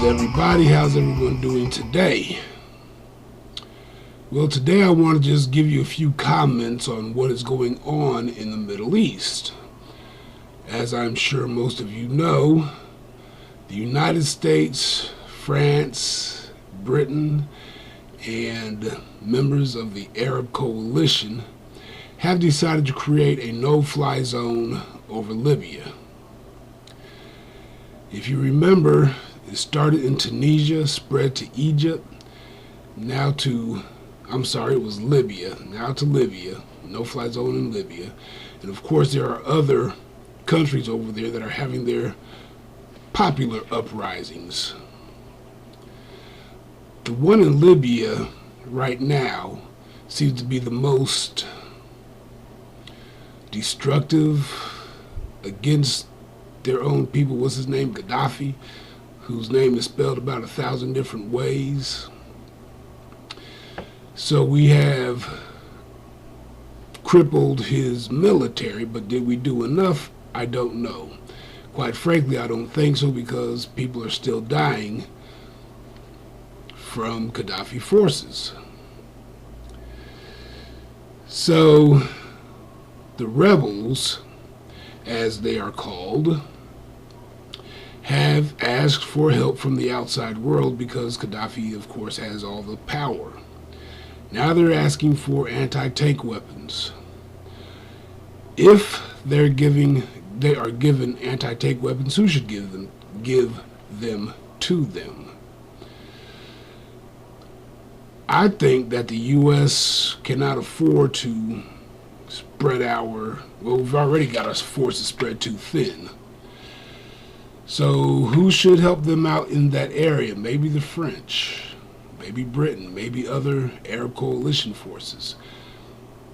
Everybody, how's everyone doing today? Well, today I want to just give you a few comments on what is going on in the Middle East. As I'm sure most of you know, the United States, France, Britain, and members of the Arab coalition have decided to create a no-fly zone over Libya. If you remember, it started in Tunisia, spread to Egypt, it was Libya, now to Libya, no-fly zone in Libya. And of course there are other countries over there that are having their popular uprisings. The one in Libya right now seems to be the most destructive against their own people. What's his name? Gaddafi, whose name is spelled about 1,000 different ways. So we have crippled his military, but did we do enough? I don't know. Quite frankly, I don't think so, because people are still dying from Gaddafi forces. So the rebels, as they are called, have asked for help from the outside world because Gaddafi, of course, has all the power. Now they're asking for anti-tank weapons. If they are given anti-tank weapons, who should give them to them? I think that the U.S. cannot afford to spread we've already got our forces spread too thin. So who should help them out in that area? Maybe the French, maybe Britain, maybe other Arab coalition forces.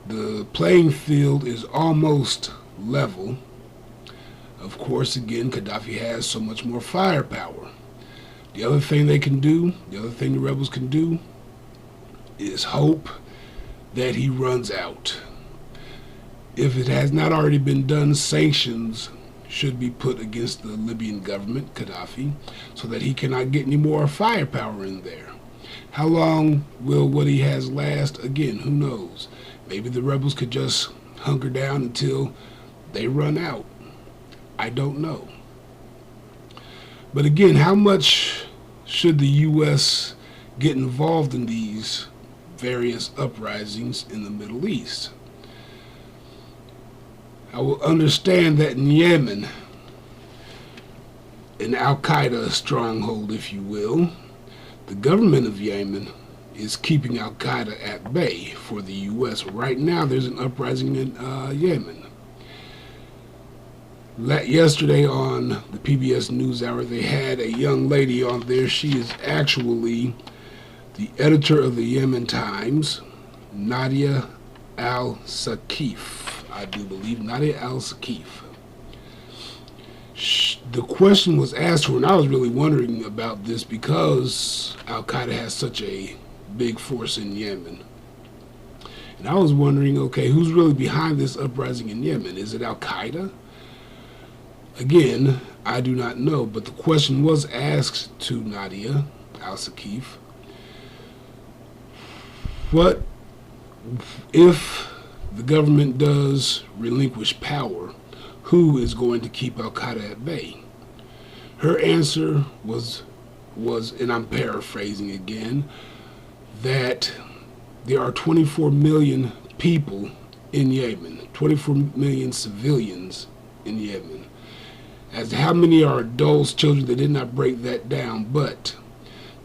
The playing field is almost level. Of course, again, Gaddafi has so much more firepower. The other thing the rebels can do is hope that he runs out. If it has not already been done, sanctions should be put against the Libyan government, Gaddafi, so that he cannot get any more firepower in there. How long will what he has last? Again, who knows? Maybe the rebels could just hunker down until they run out. I don't know. But again, how much should the U.S. get involved in these various uprisings in the Middle East? I will understand that in Yemen, an Al-Qaeda stronghold, if you will, the government of Yemen is keeping Al-Qaeda at bay for the U.S. Right now, there's an uprising in Yemen. Yesterday on the PBS NewsHour, they had a young lady on there. She is actually the editor of the Yemen Times, Nadia Al-Sakif. I do believe, Nadia Al-Sakif. The question was asked to her, and I was really wondering about this because Al-Qaeda has such a big force in Yemen. And I was wondering, okay, who's really behind this uprising in Yemen? Is it Al-Qaeda? Again, I do not know, but the question was asked to Nadia Al-Sakif. What if the government does relinquish power? Who is going to keep Al-Qaeda at bay? Her answer was, and I'm paraphrasing again, that there are 24 million people in Yemen, 24 million civilians in Yemen. As to how many are adults, children, they did not break that down, but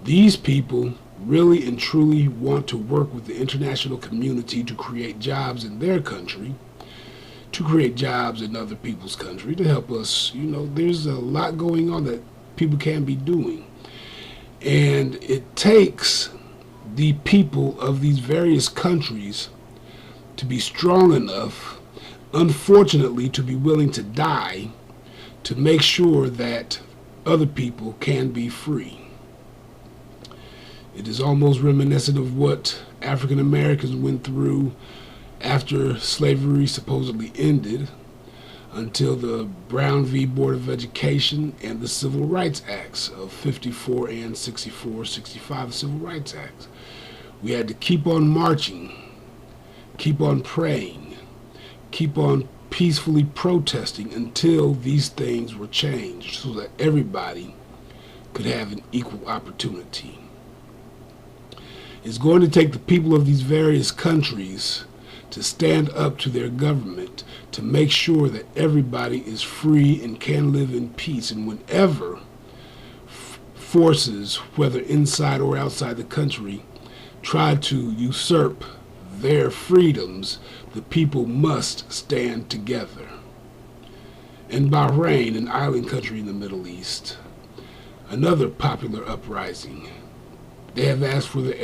these people really and truly want to work with the international community to create jobs in their country, to create jobs in other people's country, to help us. There's a lot going on that people can be doing. And it takes the people of these various countries to be strong enough, unfortunately, to be willing to die to make sure that other people can be free. It is almost reminiscent of what African Americans went through after slavery supposedly ended. until the Brown v. Board of Education and the Civil Rights Acts of 54 and 64, 65, the Civil Rights Acts. We had to keep on marching, keep on praying, keep on peacefully protesting until these things were changed so that everybody could have an equal opportunity. It's going to take the people of these various countries to stand up to their government to make sure that everybody is free and can live in peace. And whenever forces, whether inside or outside the country, try to usurp their freedoms, the people must stand together. In Bahrain, an island country in the Middle East, another popular uprising, they have asked for the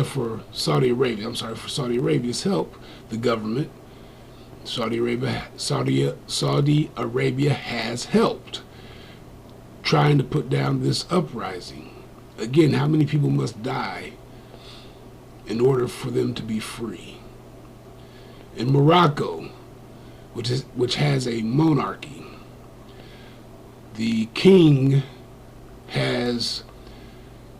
for Saudi Arabia's help, the government. Saudi Arabia has helped trying to put down this uprising. Again, how many people must die in order for them to be free? In Morocco, which has a monarchy, the king has,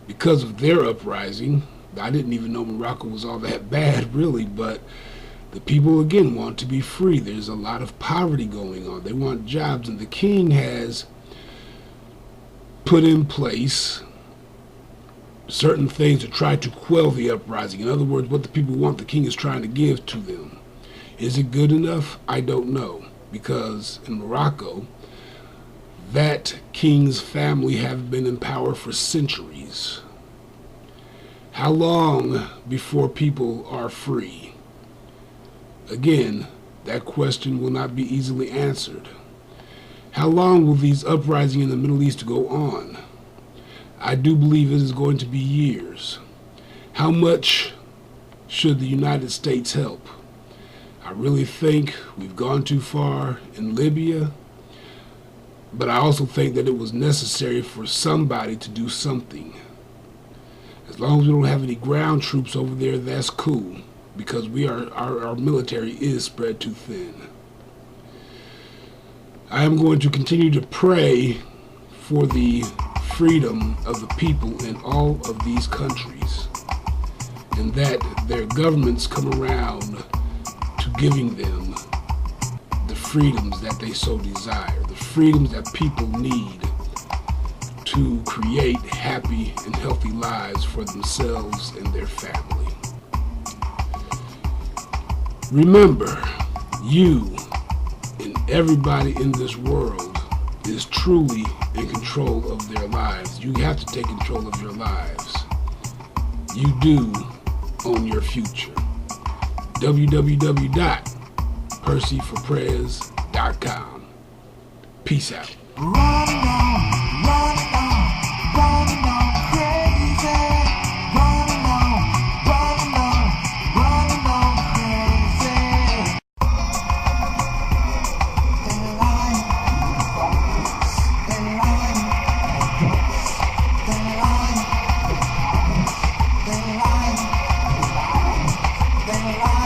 because of their uprising, I didn't even know Morocco was all that bad, really, but the people, again, want to be free. There's a lot of poverty going on. They want jobs, and the king has put in place certain things to try to quell the uprising. In other words, what the people want, the king is trying to give to them. Is it good enough? I don't know, because in Morocco, that king's family have been in power for centuries. How long before people are free? Again, that question will not be easily answered. How long will these uprisings in the Middle East go on? I do believe it is going to be years. How much should the United States help? I really think we've gone too far in Libya, but I also think that it was necessary for somebody to do something. As long as we don't have any ground troops over there, that's cool, because our military is spread too thin. I am going to continue to pray for the freedom of the people in all of these countries, and that their governments come around to giving them the freedoms that they so desire, the freedoms that people need to create happy and healthy lives for themselves and their family. Remember, you and everybody in this world is truly in control of their lives. You have to take control of your lives. You do own your future. www.percyforprayers.com. Peace out. They lie.